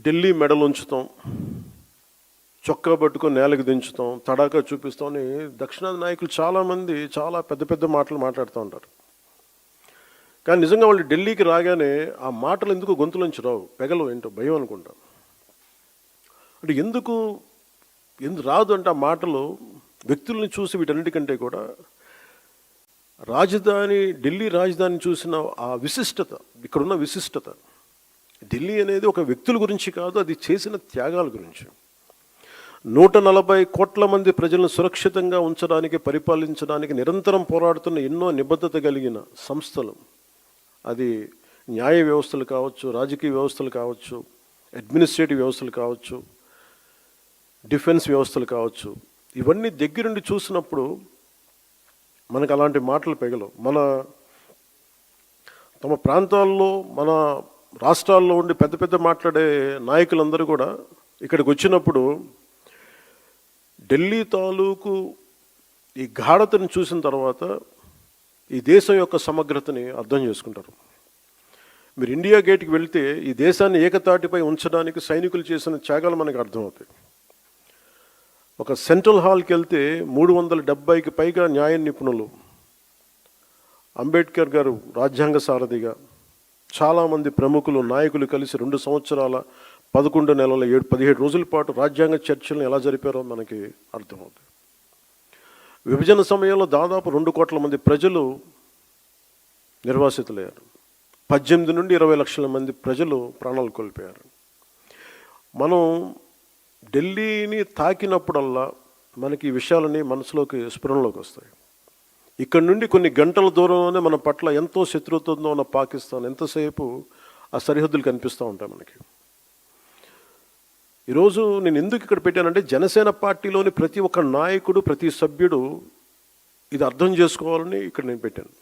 ఢిల్లీ మెడలు ఉంచుతాం, చొక్కా పట్టుకొని నేలకు దించుతాం, తడాకా చూపిస్తాం అని దక్షిణాది నాయకులు చాలామంది చాలా పెద్ద పెద్ద మాటలు మాట్లాడుతూ ఉంటారు. కానీ నిజంగా వాళ్ళు ఢిల్లీకి రాగానే ఆ మాటలు ఎందుకు గొంతులోంచి రావు, పెగలు ఏంటో భయం అనుకుంటాం. అంటే ఎందుకు రాదు అంటే ఆ మాటలు వ్యక్తుల్ని చూసి వీటన్నిటికంటే కూడా ఢిల్లీ రాజధాని చూసిన ఆ విశిష్టత, ఇక్కడున్న విశిష్టత, ఢిల్లీ అనేది ఒక వ్యక్తుల గురించి కాదు, అది చేసిన త్యాగాల గురించి. 140 కోట్ల మంది ప్రజలను సురక్షితంగా ఉంచడానికి, పరిపాలించడానికి నిరంతరం పోరాడుతున్న ఎన్నో నిబద్ధత కలిగిన సంస్థలు, అది న్యాయ వ్యవస్థలు కావచ్చు, రాజకీయ వ్యవస్థలు కావచ్చు, అడ్మినిస్ట్రేటివ్ వ్యవస్థలు కావచ్చు, డిఫెన్స్ వ్యవస్థలు కావచ్చు, ఇవన్నీ దగ్గరుండి చూసినప్పుడు మనకు అలాంటి మాటలు పెగలవు. తమ ప్రాంతాల్లో, మన రాష్ట్రాల్లో ఉండి పెద్ద పెద్ద మాట్లాడే నాయకులందరూ కూడా ఇక్కడికి వచ్చినప్పుడు ఢిల్లీ తాలూకు ఈ గాఢతను చూసిన తర్వాత ఈ దేశం యొక్క సమగ్రతని అర్థం చేసుకుంటారు. మీరు ఇండియా గేట్కి వెళ్తే ఈ దేశాన్ని ఏకతాటిపై ఉంచడానికి సైనికులు చేసిన త్యాగాలు మనకు అర్థమవుతాయి. ఒక సెంట్రల్ హాల్కి వెళ్తే 370కి పైగా న్యాయ నిపుణులు, అంబేద్కర్ గారు రాజ్యాంగ సారథిగా, చాలామంది ప్రముఖులు, నాయకులు కలిసి 2 సంవత్సరాల 11 నెలల 17 రోజుల పాటు రాజ్యాంగ చర్చలను ఎలా జరిపారో మనకి అర్థమవుతుంది. విభజన సమయంలో దాదాపు 2 కోట్ల మంది ప్రజలు నిర్వాసితులయ్యారు. 18 నుండి 20 లక్షల మంది ప్రజలు ప్రాణాలు కోల్పోయారు. మనం ఢిల్లీని తాకినప్పుడల్లా మనకి ఈ విషయాలని మనసులోకి, స్ఫురణలోకి వస్తాయి. ఇక్కడ నుండి కొన్ని గంటల దూరంలోనే మన పట్ల ఎంతో శత్రుత్వంతో ఉన్న పాకిస్తాన్ ఎంతసేపు ఆ సరిహద్దులు కనిపిస్తూ ఉంటాయి మనకి. ఈరోజు నేను ఎందుకు ఇక్కడ పెట్టానంటే, జనసేన పార్టీలోని ప్రతి ఒక్క నాయకుడు, ప్రతి సభ్యుడు ఇది అర్థం చేసుకోవాలని ఇక్కడ నేను పెట్టాను.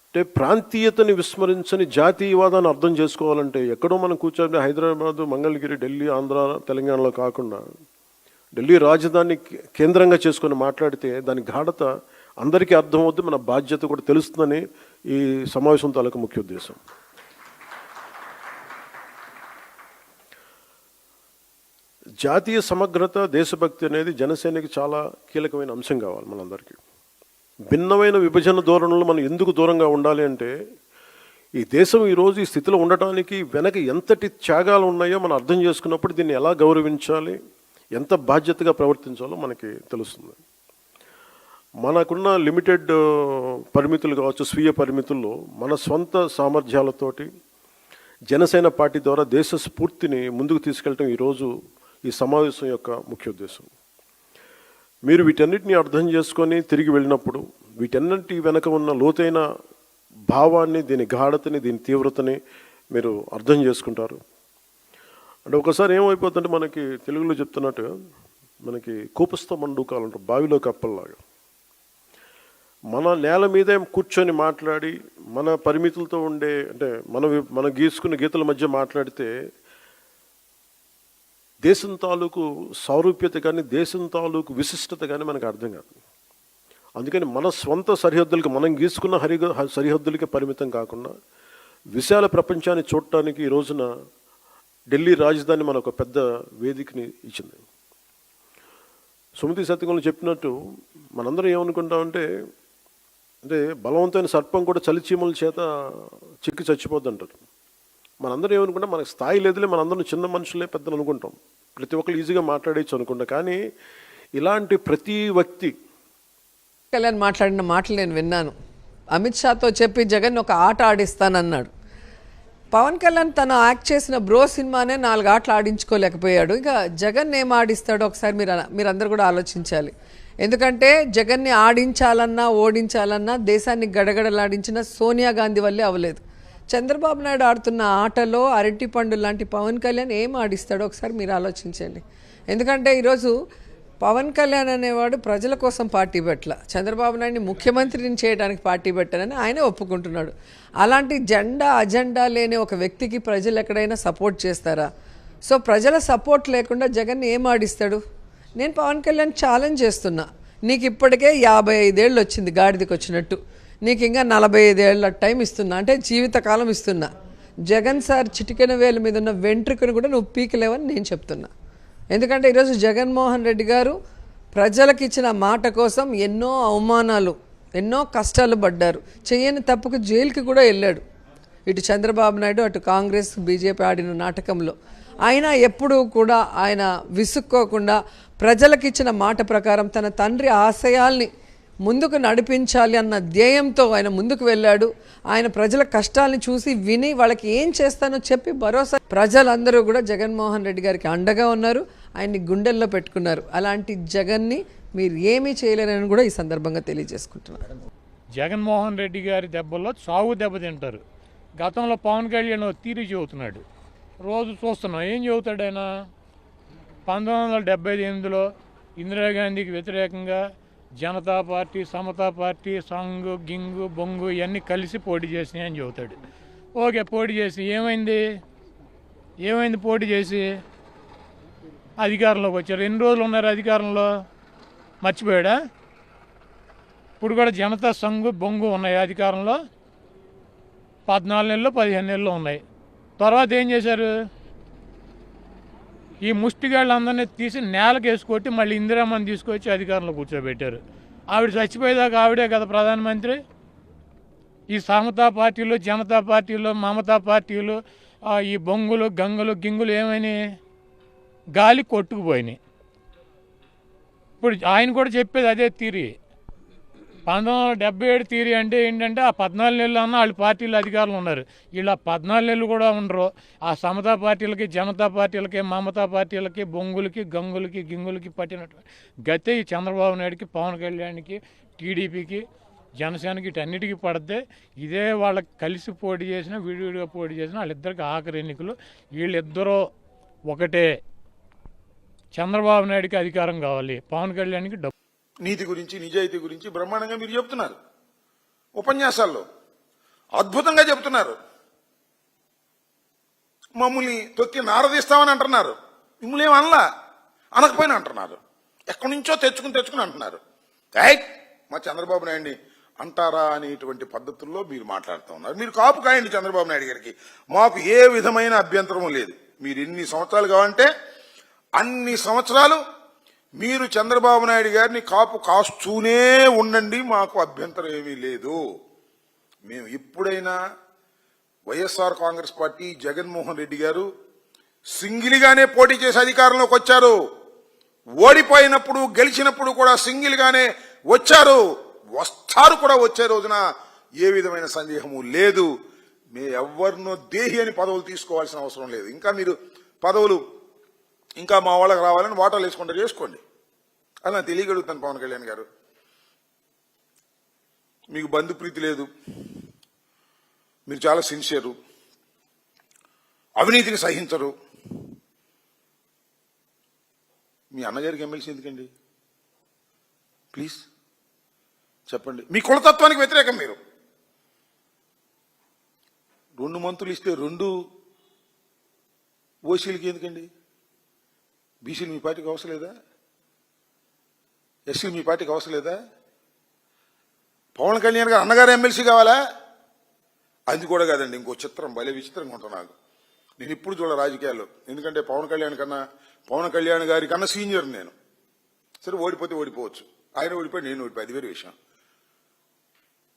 అంటే ప్రాంతీయతని విస్మరించని జాతీయవాదాన్ని అర్థం చేసుకోవాలంటే ఎక్కడో మనం కూర్చొని హైదరాబాదు, మంగళగిరి, ఢిల్లీ, ఆంధ్ర, తెలంగాణలో కాకుండా ఢిల్లీ రాజధాని కేంద్రంగా చేసుకొని మాట్లాడితే దాని గాఢత అందరికీ అర్థమవుద్ది, మన బాధ్యత కూడా తెలుస్తుందని ఈ సమావేశం తాలూకు ముఖ్య ఉద్దేశం. జాతీయ సమగ్రత, దేశభక్తి అనేది జనసేనకి చాలా కీలకమైన అంశం కావాలి మనందరికీ. భిన్నమైన విభజన ధోరణులు మనం ఎందుకు దూరంగా ఉండాలి అంటే, ఈ దేశం ఈరోజు ఈ స్థితిలో ఉండటానికి వెనక ఎంతటి త్యాగాలు ఉన్నాయో మనం అర్థం చేసుకున్నప్పుడు దీన్ని ఎలా గౌరవించాలి, ఎంత బాధ్యతగా ప్రవర్తించాలో మనకి తెలుస్తుంది. మనకున్న లిమిటెడ్ పరిమితులు కావచ్చు, స్వీయ పరిమితుల్లో మన స్వంత సామర్థ్యాలతోటి జనసేన పార్టీ ద్వారా దేశ స్ఫూర్తిని ముందుకు తీసుకెళ్ళటం ఈరోజు ఈ సమావేశం యొక్క ముఖ్య ఉద్దేశం. మీరు వీటన్నిటిని అర్థం చేసుకొని తిరిగి వెళ్ళినప్పుడు వీటన్నిటి వెనక ఉన్న లోతైన భావాన్ని, దీని గాఢతని, దీని తీవ్రతని మీరు అర్థం చేసుకుంటారు. అంటే ఒకసారి ఏమైపోతుందంటే, మనకి తెలుగులో చెప్తున్నట్టుగా మనకి కూపస్థ మండూకాలు అంటారు, బావిలో కప్పల్లాగా. మన నేల మీదే కూర్చొని మాట్లాడి, మన పరిమితులతో ఉండే, అంటే మన గీసుకున్న గీతల మధ్య మాట్లాడితే దేశం తాలూకు సారూప్యత కానీ, దేశం తాలూకు విశిష్టత కానీ మనకు అర్థం కాదు. అందుకని మన స్వంత సరిహద్దులకి, మనం గీసుకున్న సరిహద్దులకి పరిమితం కాకుండా విశాల ప్రపంచాన్ని చూడటానికి ఈ రోజున ఢిల్లీ రాజధాని మనకు పెద్ద వేదికని ఇచ్చింది. సుమతి సత్యంలో చెప్పినట్టు మనందరం ఏమనుకుంటామంటే, అంటే బలవంతమైన సర్పం కూడా చలిచీమల చేత చిక్కి చచ్చిపోద్ది అంటారు. మనందరం ఏమనుకుంటాం, మనకు స్థాయి లేదులే, మనందరం చిన్న మనుషులే పెద్దలు అనుకుంటాం, ప్రతి ఒక్కరు ఈజీగా మాట్లాడేయచ్చు అనుకుంటాం. కానీ ఇలాంటి ప్రతి వ్యక్తి కళ్యాణ్ మాట్లాడిన మాటలు నేను విన్నాను. అమిత్ షాతో చెప్పి జగన్ ఒక ఆట ఆడిస్తానన్నాడు. పవన్ కళ్యాణ్ తను యాక్ట్ చేసిన బ్రో సినిమానే 4 ఆటలు ఆడించుకోలేకపోయాడు. ఇక జగన్ ఏం ఆడిస్తాడో ఒకసారి మీరందరూ కూడా ఆలోచించాలి. ఎందుకంటే జగన్ని ఆడించాలన్నా, ఓడించాలన్నా దేశాన్ని గడగడలాడించిన సోనియా గాంధీ వల్లే అవ్వలేదు. చంద్రబాబు నాయుడు ఆడుతున్న ఆటలో అరటి పండు లాంటి పవన్ కళ్యాణ్ ఏం ఆడిస్తాడో ఒకసారి మీరు ఆలోచించండి. ఎందుకంటే ఈరోజు పవన్ కళ్యాణ్ అనేవాడు ప్రజల కోసం పార్టీ పెట్టల, చంద్రబాబు నాయుడిని ముఖ్యమంత్రిని చేయడానికి పార్టీ పెట్టానని ఆయనే ఒప్పుకుంటున్నాడు. అలాంటి అజెండా లేని ఒక వ్యక్తికి ప్రజలు ఎక్కడైనా సపోర్ట్ చేస్తారా? సో ప్రజల సపోర్ట్ లేకుండా జగన్ ఏం ఆడిస్తాడు? నేను పవన్ కళ్యాణ్ ఛాలెంజ్ చేస్తున్నా, నీకు ఇప్పటికే 55 ఏళ్ళు వచ్చింది గాడిదకి వచ్చినట్టు, నీకు ఇంకా 45 ఏళ్ళ టైం ఇస్తున్నా, అంటే జీవితకాలం ఇస్తున్నా. జగన్ సార్ చిటికెన వేలు మీద ఉన్న వెంట్రుకను కూడా నువ్వు పీకలేవని నేను చెప్తున్నా. ఎందుకంటే ఈరోజు జగన్మోహన్ రెడ్డి గారు ప్రజలకు ఇచ్చిన మాట కోసం ఎన్నో అవమానాలు, ఎన్నో కష్టాలు పడ్డారు. చేయని తప్పుకు జైలుకి కూడా వెళ్ళాడు. ఇటు చంద్రబాబు నాయుడు, అటు కాంగ్రెస్, బీజేపీ ఆడిన నాటకంలో. ఆయన ఎప్పుడూ కూడా ఆయన విసుక్కోకుండా ప్రజలకు ఇచ్చిన మాట ప్రకారం తన తండ్రి ఆశయాల్ని ముందుకు నడిపించాలి అన్న ధ్యేయంతో ఆయన ముందుకు వెళ్ళాడు. ఆయన ప్రజల కష్టాలను చూసి విని వాళ్ళకి ఏం చేస్తానో చెప్పి భరోసా, ప్రజలందరూ కూడా జగన్మోహన్ రెడ్డి గారికి అండగా ఉన్నారు, ఆయన్ని గుండెల్లో పెట్టుకున్నారు. అలాంటి జగన్ని మీరు ఏమీ చేయలేరని కూడా ఈ సందర్భంగా తెలియజేసుకుంటున్నారు. జగన్మోహన్ రెడ్డి గారి దెబ్బల్లో చావు దెబ్బతింటారు. గతంలో పవన్ కళ్యాణ్ తీరు చెబుతున్నాడు, రోజు చూస్తున్నాం. ఏం చెబుతాడు ఆయన? 1978లో ఇందిరాగాంధీకి వ్యతిరేకంగా జనతా పార్టీ, సమతా పార్టీ, సంఘు, గింగు, బొంగు ఇవన్నీ కలిసి పోటీ చేసినాయి అని చెబుతాడు. ఓకే, పోటీ చేసి ఏమైంది పోటీ చేసి అధికారంలోకి వచ్చారు. ఎన్ని రోజులు ఉన్నారు అధికారంలో? మర్చిపోయాడా? ఇప్పుడు కూడా జనతా సంఘు, బొంగు ఉన్నాయి అధికారంలో. 14 నెలలు 15 నెలలు ఉన్నాయి. తర్వాత ఏం చేశారు? ఈ ముష్టిగాళ్ళందరినీ తీసి నేలకు వేసుకొట్టి మళ్ళీ ఇందిరామని తీసుకొచ్చి అధికారంలో కూర్చోబెట్టారు. ఆవిడ చచ్చిపోయేదాకా ఆవిడే కదా ప్రధానమంత్రి. ఈ సమతా పార్టీలు, జనతా పార్టీలు, మమతా పార్టీలు, ఈ బొంగులు, గంగులు, గింగులు ఏమైనాయి? గాలి కొట్టుకుపోయినాయి. ఇప్పుడు ఆయన కూడా చెప్పేది అదే థియరీ. 1977 థియరీ అంటే ఏంటంటే ఆ 14 నెలలు అన్న వాళ్ళు పార్టీలు అధికారులు ఉన్నారు. ఇలా 14 నెలలు కూడా ఉండరు. ఆ సమతా పార్టీలకి, జనతా పార్టీలకి, మమతా పార్టీలకి, బొంగులకి, గంగులకి, గింగులకి పట్టినట్టు గతే ఈ చంద్రబాబు నాయుడికి, పవన్ కళ్యాణ్కి, టీడీపీకి, జనసేనకి ఇటన్నిటికీ పడితే ఇదే వాళ్ళకి కలిసి పోటీ చేసిన, విడివిడిగా పోటీ చేసిన వాళ్ళిద్దరికి ఆఖరి ఎన్నికలు. వీళ్ళిద్దరూ ఒకటే. చంద్రబాబు నాయుడికి అధికారం కావాలి, పవన్ కళ్యాణ్కి డబ్బు. నీతి గురించి, నిజాయితీ గురించి బ్రహ్మాండంగా మీరు చెప్తున్నారు. ఉపన్యాసాల్లో అద్భుతంగా చెప్తున్నారు. మమ్మల్ని తొక్కి నారదీస్తామని అంటున్నారు. మిమ్మల్ని ఏం అనలా, అనకపోయినా అంటున్నారు. ఎక్కడి నుంచో తెచ్చుకుని అంటున్నారు. మా చంద్రబాబు నాయుడిని అంటారా అనేటువంటి పద్ధతుల్లో మీరు మాట్లాడుతూ ఉన్నారు. మీరు కాపు కాయండి చంద్రబాబు నాయుడు గారికి, మాకు ఏ విధమైన అభ్యంతరం లేదు. మీరు ఎన్ని సంవత్సరాలు కావాలంటే అన్ని సంవత్సరాలు మీరు చంద్రబాబు నాయుడు గారిని కాపు కాస్తూనే ఉండండి, మాకు అభ్యంతరం ఏమీ లేదు. మేము ఎప్పుడైనా వైఎస్ఆర్ కాంగ్రెస్ పార్టీ, జగన్మోహన్ రెడ్డి గారు సింగిల్గానే పోటీ చేసి అధికారంలోకి వచ్చారు. ఓడిపోయినప్పుడు, గెలిచినప్పుడు కూడా సింగిల్గానే వచ్చారు, వస్తారు కూడా. వచ్చే రోజున ఏ విధమైన సందేహము లేదు. మేము ఎవరినో దేహి అని పదవులు తీసుకోవాల్సిన అవసరం లేదు. ఇంకా మీరు పదవులు ఇంకా మా వాళ్ళకి రావాలని వాటాలు వేసుకుంటారు, చేసుకోండి. అలా తెలియగలుగుతాను. పవన్ కళ్యాణ్ గారు, మీకు బంధుప్రీతి లేదు, మీరు చాలా సిన్సియరు, అవినీతిని సహించరు. మీ అన్నగారికి ఎమ్మెల్సీ ఎందుకండి? ప్లీజ్ చెప్పండి. మీ కులతత్వానికి వ్యతిరేకం మీరు. 2 మంత్రులు ఇస్తే 2 ఓసీలకి ఎందుకండి? బీసీలు మీ పార్టీకి అవసరం లేదా? ఎస్సీలు మీ పార్టీకి అవసరం లేదా? పవన్ కళ్యాణ్ గారు అన్నగారు ఎమ్మెల్సీ కావాలా? అది కూడా కాదండి. ఇంకో చిత్రం, భలే విచిత్రంగా ఉంటాను నాకు. నేను ఇప్పుడు చూడ రాజకీయాల్లో. ఎందుకంటే పవన్ కళ్యాణ్ గారి కన్నా సీనియర్ నేను. సరే, ఓడిపోతే ఓడిపోవచ్చు. ఆయన ఓడిపోయి నేను ఓడిపోయి, అది వేరే విషయం.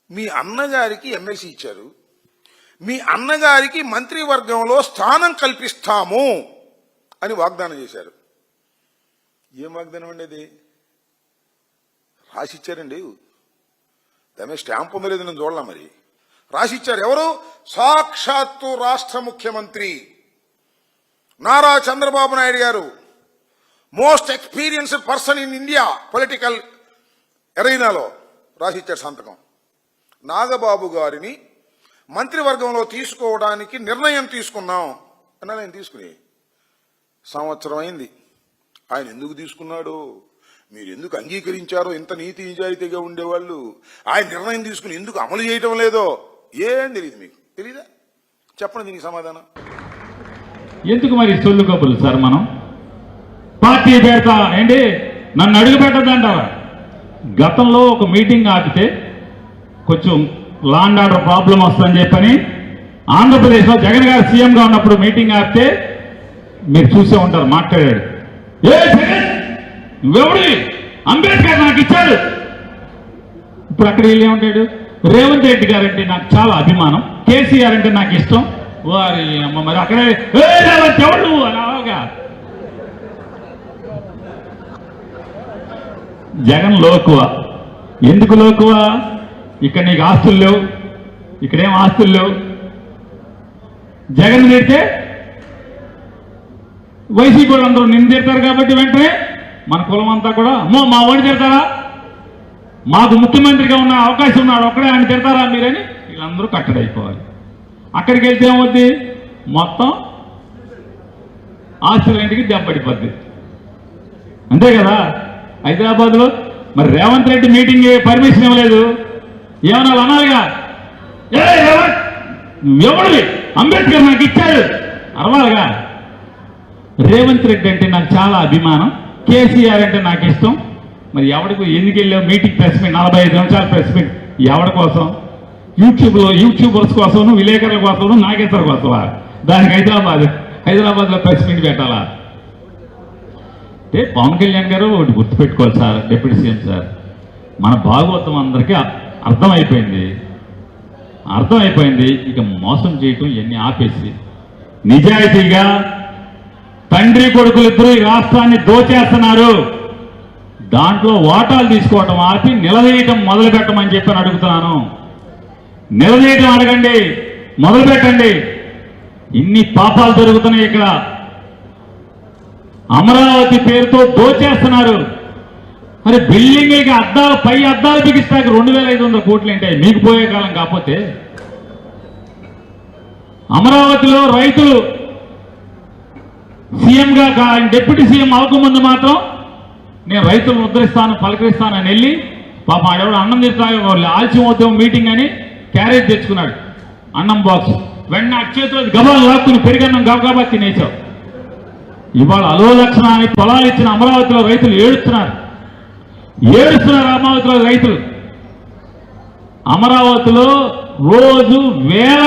మీ అన్నగారికి ఎమ్మెల్సీ ఇచ్చారు, మీ అన్నగారికి మంత్రివర్గంలో స్థానం కల్పిస్తాము అని వాగ్దానం చేశారు. ఏం వాగ్దానం అండి అది? రాసిచ్చారండి. దాని స్టాంప్ ఉందో లేదు నేను చూడలా. మరి రాసిచ్చారు. ఎవరు? సాక్షాత్తు రాష్ట్ర ముఖ్యమంత్రి నారా చంద్రబాబు నాయుడు గారు, most experienced person in India political ఎరీనాలో రాసిచ్చారు సంతకం. నాగబాబు గారిని మంత్రివర్గంలో తీసుకోవడానికి నిర్ణయం తీసుకున్నాం అన్నా. నేను తీసుకుని సంవత్సరం అయింది. ఆయన ఎందుకు తీసుకున్నాడు, మీరు ఎందుకు అంగీకరించారో, ఇంత నీతి నిజాయితీగా ఉండేవాళ్ళు ఆయన నిర్ణయం తీసుకుని ఎందుకు అమలు చేయటం లేదో ఏం తెలియదు. మీకు తెలీదా? చెప్పండి దీనికి సమాధానం. ఎందుకు మరి సొల్లు కబుర్లు సార్? మనం పార్టీ పెడతా ఏంటి, నన్ను అడుగు పెట్టద్దంటారా? గతంలో ఒక మీటింగ్ ఆపితే కొంచెం లా అండ్ ఆర్డర్ ప్రాబ్లం వస్తుందని చెప్పని ఆంధ్రప్రదేశ్లో జగన్ గారు సీఎంగా ఉన్నప్పుడు మీటింగ్ ఆపితే మీరు చూసే ఉంటారు, మాట్లాడాడు. ఏ జగన్ నువ్వెవడి, అంబేద్కర్ నాకు ఇచ్చాడు. ఇప్పుడు అక్కడ వెళ్ళి ఏమంటాడు, రేవంత్ రెడ్డి గారు అంటే నాకు చాలా అభిమానం, కేసీఆర్ అంటే నాకు ఇష్టం. వారి అమ్మ మరి అక్కడే రేవంత్ ఎవడు నువ్వు అలాగా. జగన్ లోకువ. ఎందుకు లోకువ? ఇక్కడ నీకు ఆస్తులు లేవు, ఇక్కడేం ఆస్తులు లేవు. జగన్ తిడితే వైసీపీ వాళ్ళందరూ నిన్ను తిడతారు కాబట్టి వెంటనే మన కులం అంతా కూడా అమ్మో మా వాడిని తిడతారా, మాకు ముఖ్యమంత్రిగా ఉన్న అవకాశం ఉన్నాడు ఒక్కడే ఆయన తిడతారా మీరని వీళ్ళందరూ కట్టడైపోవాలి. అక్కడికి వెళ్తే ఏమవుద్ది, మొత్తం ఆస్తులన్నింటికి దెబ్బడిపోద్ది. అంతే కదా. హైదరాబాద్లో మరి రేవంత్ రెడ్డి మీటింగ్ పర్మిషన్ ఇవ్వలేదు, ఏమన్నా అనాలిగా, ఏ రేవంత్ ఎవడివి, అంబేద్కర్ నాకు ఇచ్చాడు అరవాలిగా. రేవంత్ రెడ్డి అంటే నాకు చాలా అభిమానం, కేసీఆర్ అంటే నాకు ఇష్టం. మరి ఎవరికి ఎందుకు వెళ్ళావు మీటింగ్, ప్రెస్ మీట్ 45 నిమిషాల ప్రెస్ మీట్ ఎవరి కోసం? యూట్యూబర్స్ కోసం, విలేకరుల కోసం, నాగేశ్వర కోసమా? దానికి హైదరాబాద్లో ప్రెస్ మీట్ పెట్టాలా? అంటే పవన్ కళ్యాణ్ గారు ఒకటి గుర్తుపెట్టుకోవాలి సార్, డిప్యూటీ సీఎం సార్, మన భాగవతం అందరికీ అర్థమైపోయింది. ఇక మోసం చేయటం ఇవన్నీ ఆపేసి నిజాయితీగా తండ్రి కొడుకులు ఇద్దరు ఈ రాష్ట్రాన్ని దోచేస్తున్నారు, దాంట్లో వాటాలు తీసుకోవటం ఆపి నిలదీయటం మొదలు పెట్టమని చెప్పని అడుగుతున్నాను. నిలదీయటం అడగండి, మొదలు పెట్టండి. ఇన్ని పాపాలు జరుగుతున్నాయి ఇక్కడ. అమరావతి పేరుతో దోచేస్తున్నారు. మరి బిల్డింగ్లకి అద్దాలు, పై అద్దాలు బిగిస్తాక 2500 కోట్లు ఏంటాయి మీకు పోయే కాలం కాకపోతే. అమరావతిలో రైతులు సీఎంగా డిప్యూటీ సీఎం అవ్వకముందు మాత్రం నేను రైతులను ఉద్ధరిస్తాను, పలకరిస్తానని వెళ్ళి పాపం ఆడెవడు అన్నం తింటారు, ఆలస్యం అవుతాం మీటింగ్ అని క్యారేజ్ తెచ్చుకున్నాడు, అన్నం బాక్స్. వెంటనే అక్షేత్రం గబాలు లాక్కుని పెరిగన్నం గబగబా తినేసావు. ఇవాళ అలో లక్షణాన్ని పొలాలు ఇచ్చిన అమరావతిలో రైతులు ఏడుస్తున్నారు. అమరావతిలో రైతులు. అమరావతిలో రోజు వేల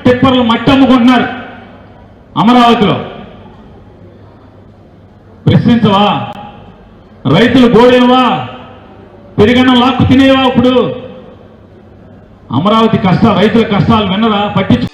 టిప్పర్లు మట్టి అమ్ముకుంటున్నారు. అమరావతిలో ప్రశ్నించవా? రైతులు గోడేవా? పెరిగన్నం లాక్కు తినేవా? ఇప్పుడు అమరావతి కష్టాలు, రైతుల కష్టాలు విన్నరా? పట్టించు